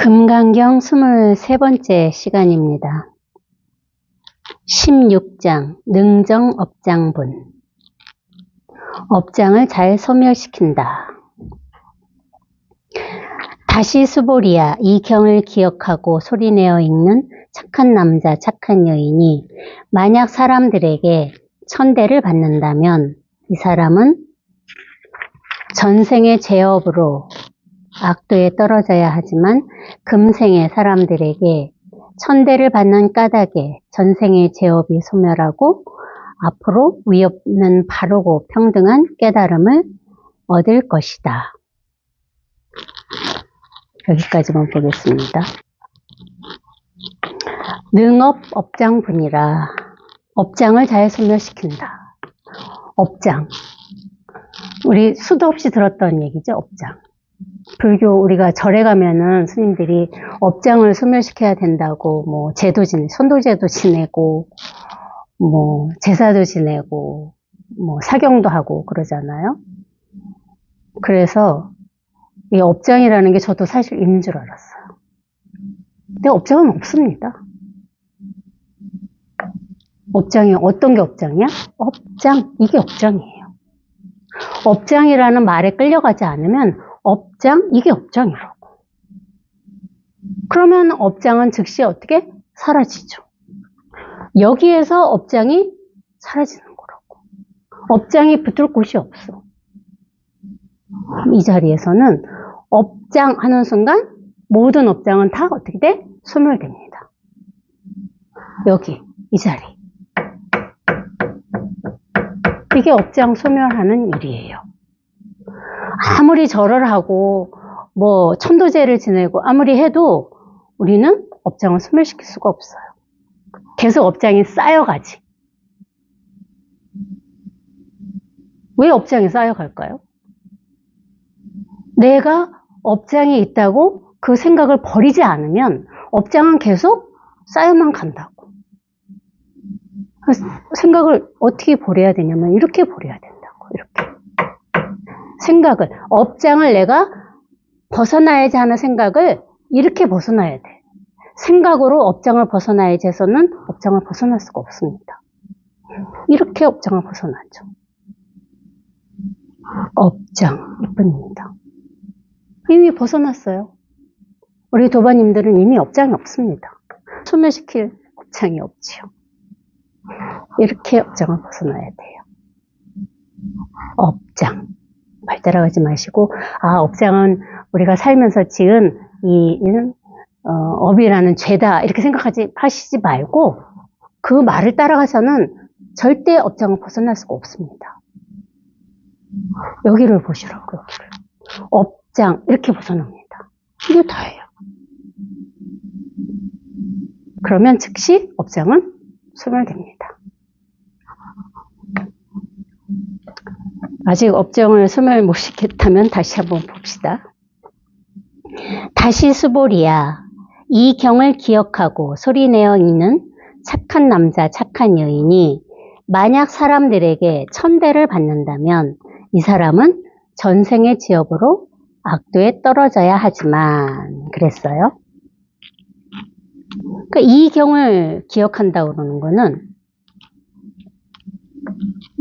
금강경 23번째 시간입니다. 16장 능정업장분. 업장을 잘 소멸시킨다. 다시 수보리야, 이 경을 기억하고 소리내어 읽는 착한 남자, 착한 여인이 만약 사람들에게 천대를 받는다면 이 사람은 전생의 죄업으로 악도에 떨어져야 하지만 금생의 사람들에게 천대를 받는 까닭에 전생의 죄업이 소멸하고 앞으로 위없는 바르고 평등한 깨달음을 얻을 것이다. 여기까지만 보겠습니다. 능업 업장분이라, 업장을 잘 소멸시킨다. 업장, 우리 수도 없이 들었던 얘기죠. 업장. 불교 우리가 절에 가면은 스님들이 업장을 소멸시켜야 된다고 뭐 제도 선도제도 지내고 뭐 제사도 지내고 뭐 사경도 하고 그러잖아요. 그래서 이 업장이라는 게 저도 사실 있는 줄 알았어요. 근데 업장은 없습니다. 업장이 어떤 게 업장이야? 업장, 이게 업장이에요. 업장이라는 말에 끌려가지 않으면 업장, 이게 업장이라고. 그러면 업장은 즉시 어떻게? 사라지죠. 여기에서 업장이 사라지는 거라고. 업장이 붙을 곳이 없어. 이 자리에서는 업장 하는 순간 모든 업장은 다 어떻게 돼? 소멸됩니다. 여기, 이 자리. 이게 업장 소멸하는 일이에요. 아무리 절을 하고 뭐 천도제를 지내고 아무리 해도 우리는 업장을 소멸시킬 수가 없어요. 계속 업장이 쌓여가지. 왜 업장이 쌓여갈까요? 내가 업장이 있다고 그 생각을 버리지 않으면 업장은 계속 쌓여만 간다고. 생각을 어떻게 버려야 되냐면 이렇게 버려야 된다고. 이렇게. 생각을, 업장을 내가 벗어나야지 하는 생각을 이렇게 벗어나야 돼. 생각으로 업장을 벗어나야지 해서는 업장을 벗어날 수가 없습니다. 이렇게 업장을 벗어나죠. 업장, 이뿐입니다. 이미 벗어났어요. 우리 도반님들은 이미 업장이 없습니다. 소멸시킬 업장이 없지요. 이렇게 업장을 벗어나야 돼요. 업장. 말 따라가지 마시고, 업장은 우리가 살면서 지은 업이라는 죄다 이렇게 하시지 말고 그 말을 따라가서는 절대 업장을 벗어날 수가 없습니다. 여기를 보시라고. 여기를. 업장 이렇게 벗어납니다. 이게 다예요. 그러면 즉시 업장은 소멸됩니다. 아직 업장을 소멸 못 시켰다면 다시 한번 봅시다. 다시 수보리야, 이 경을 기억하고 소리내어 읽는 착한 남자, 착한 여인이 만약 사람들에게 천대를 받는다면 이 사람은 전생의 지업으로 악도에 떨어져야 하지만 그랬어요. 그러니까 이 경을 기억한다고 그러는 거는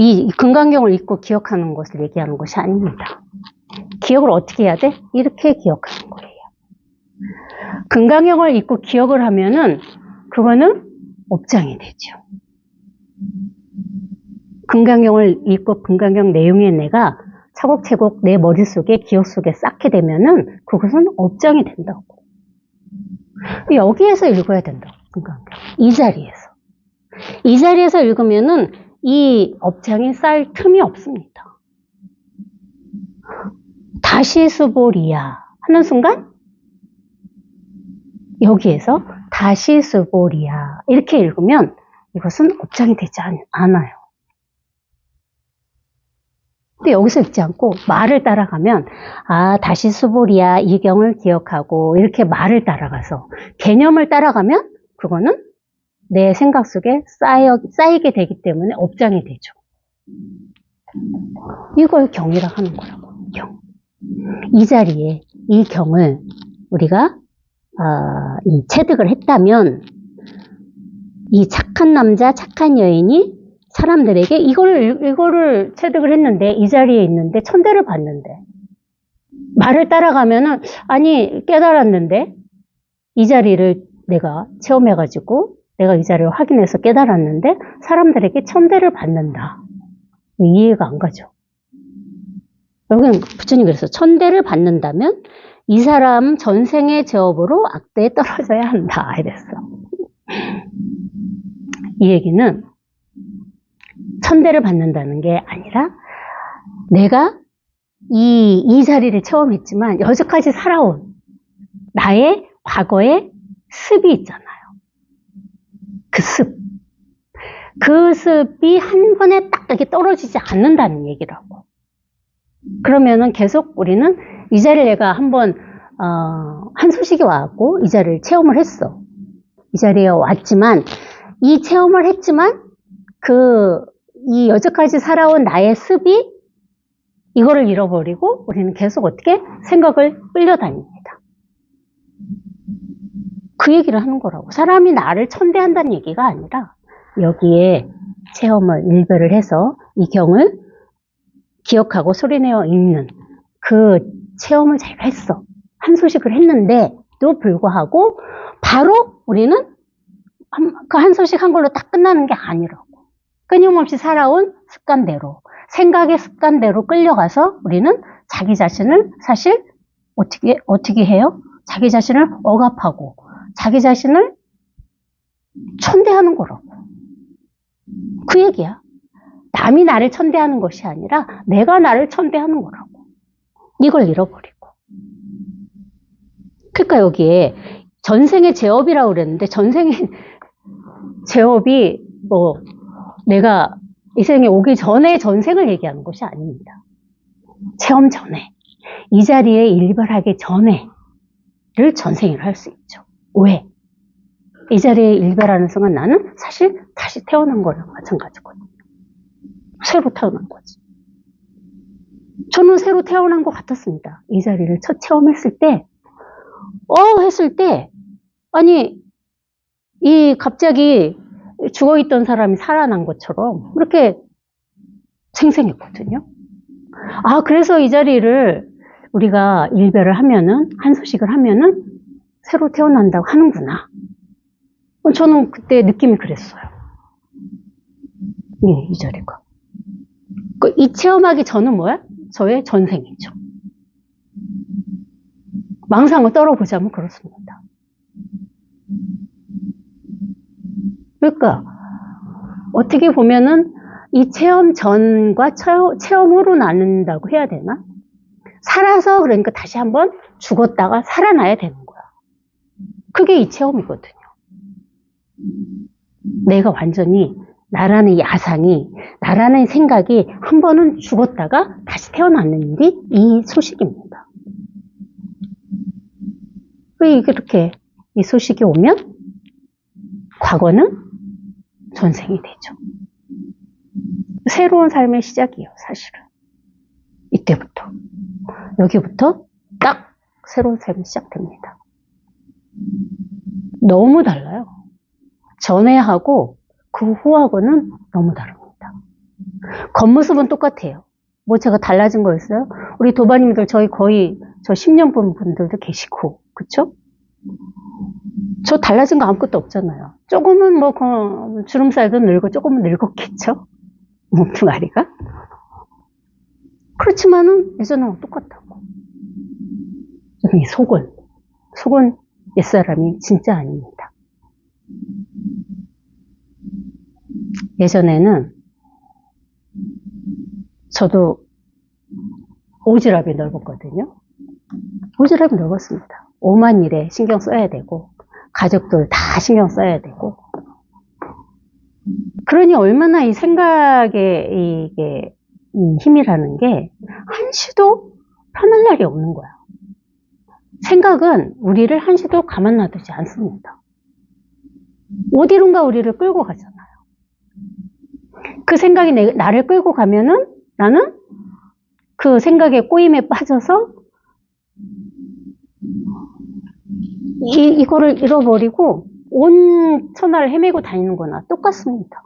이 금강경을 읽고 기억하는 것을 얘기하는 것이 아닙니다. 기억을 어떻게 해야 돼? 이렇게 기억하는 거예요. 금강경을 읽고 기억을 하면은 그거는 업장이 되죠. 금강경을 읽고 금강경 내용의 내가 차곡차곡 내 머릿속에 기억 속에 쌓게 되면은 그것은 업장이 된다고. 여기에서 읽어야 된다고. 금강경. 이 자리에서 읽으면은 이 업장이 쌓일 틈이 없습니다. 다시 수보리야 하는 순간 여기에서 다시 수보리야 이렇게 읽으면 이것은 업장이 되지 않아요. 근데 여기서 읽지 않고 말을 따라가면 다시 수보리야 이 경을 기억하고 이렇게 말을 따라가서 개념을 따라가면 그거는 내 생각 속에 쌓이게 되기 때문에 업장이 되죠. 이걸 경이라고 하는 거라고. 경. 이 자리에 이 경을 우리가 이 체득을 했다면 이 착한 남자, 착한 여인이 사람들에게 이거를 체득을 했는데 이 자리에 있는데 천대를 받는데 말을 따라가면은 아니 깨달았는데 이 자리를 내가 체험해가지고 내가 이 자리를 확인해서 깨달았는데 사람들에게 천대를 받는다. 이해가 안 가죠. 여기는 부처님 그래서 천대를 받는다면 이 사람 전생의 제업으로 악대에 떨어져야 한다 이랬어. 이 얘기는 천대를 받는다는 게 아니라 내가 이 자리를 체험했지만 여지까지 살아온 나의 과거의 습이 있잖아요. 그 습이 한 번에 딱 이렇게 떨어지지 않는다는 얘기라고. 그러면은 계속 우리는 이 자리를 내가 한번 한 소식이 와갖고 이 자리를 체험을 했어. 이 자리에 왔지만 이 체험을 했지만 이 여지까지 살아온 나의 습이 이거를 잃어버리고 우리는 계속 어떻게 생각을 끌려다닙니다. 그 얘기를 하는 거라고. 사람이 나를 천대한다는 얘기가 아니라 여기에 체험을 일별을 해서 이 경을 기억하고 소리내어 읽는 그 체험을 자기가 했어. 한 소식을 했는데도 불구하고 바로 우리는 그 한 소식 한 걸로 딱 끝나는 게 아니라고. 끊임없이 살아온 습관대로, 생각의 습관대로 끌려가서 우리는 자기 자신을 사실 어떻게 해요? 자기 자신을 억압하고 자기 자신을 천대하는 거라고. 그 얘기야. 남이 나를 천대하는 것이 아니라 내가 나를 천대하는 거라고. 이걸 잃어버리고. 그러니까 여기에 전생의 제업이라고 그랬는데 전생의 제업이 뭐 내가 이 생에 오기 전에 전생을 얘기하는 것이 아닙니다. 체험 전에. 이 자리에 일별하기 전에를 전생이라 할 수 있죠. 왜? 이 자리에 일별하는 순간 나는 사실 다시 태어난 거랑 마찬가지거든요. 새로 태어난 거지. 저는 새로 태어난 것 같았습니다. 이 자리를 첫 체험했을 때, 아니, 갑자기 죽어있던 사람이 살아난 것처럼 그렇게 생생했거든요. 그래서 이 자리를 우리가 일별을 하면은, 한 소식을 하면은 새로 태어난다고 하는구나. 저는 그때 느낌이 그랬어요. 이 자리가. 이 체험하기 전은 뭐야? 저의 전생이죠. 망상을 떨어보자면 그렇습니다. 그러니까 어떻게 보면은 이 체험 전과 체험 후로 나눈다고 해야 되나? 살아서 그러니까 다시 한번 죽었다가 살아나야 되는 거야. 그게 이 체험이거든요. 내가 완전히 나라는 야상이, 나라는 생각이 한 번은 죽었다가 다시 태어나는 일이 이 소식입니다. 이렇게 이 소식이 오면 과거는 전생이 되죠. 새로운 삶의 시작이에요, 사실은. 이때부터. 여기부터 딱 새로운 삶이 시작됩니다. 너무 달라요. 전에하고 그 후하고는 너무 다릅니다. 겉모습은 똑같아요. 뭐 제가 달라진 거 있어요? 우리 도반님들 저희 거의 저 10년 본 분들도 계시고, 그쵸? 저 달라진 거 아무것도 없잖아요. 조금은 뭐 주름살도 늘고 조금은 늙었겠죠? 몸뚱아리가. 그렇지만은 예전하고 똑같다고. 이 속은 옛사람이 진짜 아닙니다. 예전에는 저도 오지랖이 넓었거든요. 오지랖이 넓었습니다. 오만 일에 신경 써야 되고 가족들 다 신경 써야 되고, 그러니 얼마나 이 생각의 이 힘이라는 게 한시도 편할 날이 없는 거야. 생각은 우리를 한시도 가만 놔두지 않습니다. 어디론가 우리를 끌고 가잖아요. 그 생각이 나를 끌고 가면은 나는 그 생각의 꼬임에 빠져서 이거를 잃어버리고 온 천하를 헤매고 다니는 거나 똑같습니다.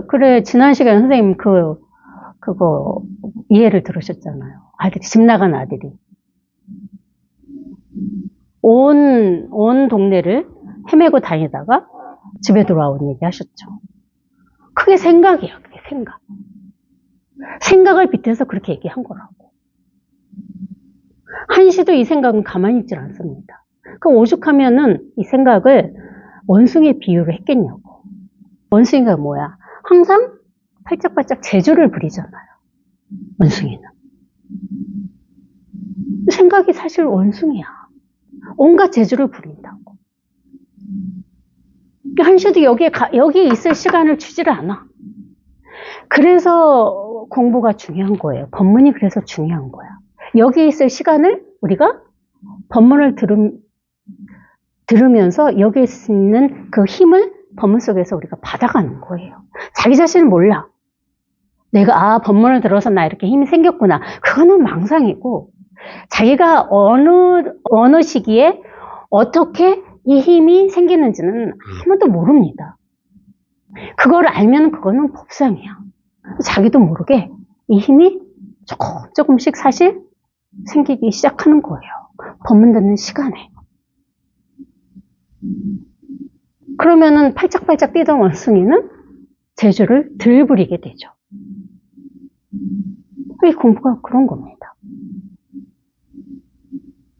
그래, 지난 시간에 선생님 그거 이해를 들으셨잖아요. 아들이, 집 나간 아들이. 온 동네를 헤매고 다니다가 집에 돌아온 얘기 하셨죠. 그게 생각이야, 그게 생각. 생각을 빗대서 그렇게 얘기한 거라고. 한시도 이 생각은 가만히 있질 않습니다. 그 오죽하면은 이 생각을 원숭이에 비유를 했겠냐고. 원숭이가 뭐야? 항상 팔짝팔짝 재주를 부리잖아요. 원숭이는. 생각이 사실 원숭이야. 온갖 재주를 부린다고. 한시도 여기에 있을 시간을 주지를 않아. 그래서 공부가 중요한 거예요. 법문이 그래서 중요한 거야. 여기에 있을 시간을 우리가 법문을 들으면서 여기에 있는 그 힘을 법문 속에서 우리가 받아가는 거예요. 자기 자신은 몰라. 내가 법문을 들어서 나 이렇게 힘이 생겼구나. 그거는 망상이고 자기가 어느 시기에 어떻게 이 힘이 생기는지는 아무도 모릅니다. 그걸 알면 그거는 법상이야. 자기도 모르게 이 힘이 조금씩 사실 생기기 시작하는 거예요. 법문 듣는 시간에. 그러면은 팔짝팔짝 뛰던 원숭이는 재주를 덜 부리게 되죠. 이 공부가 그런 겁니다.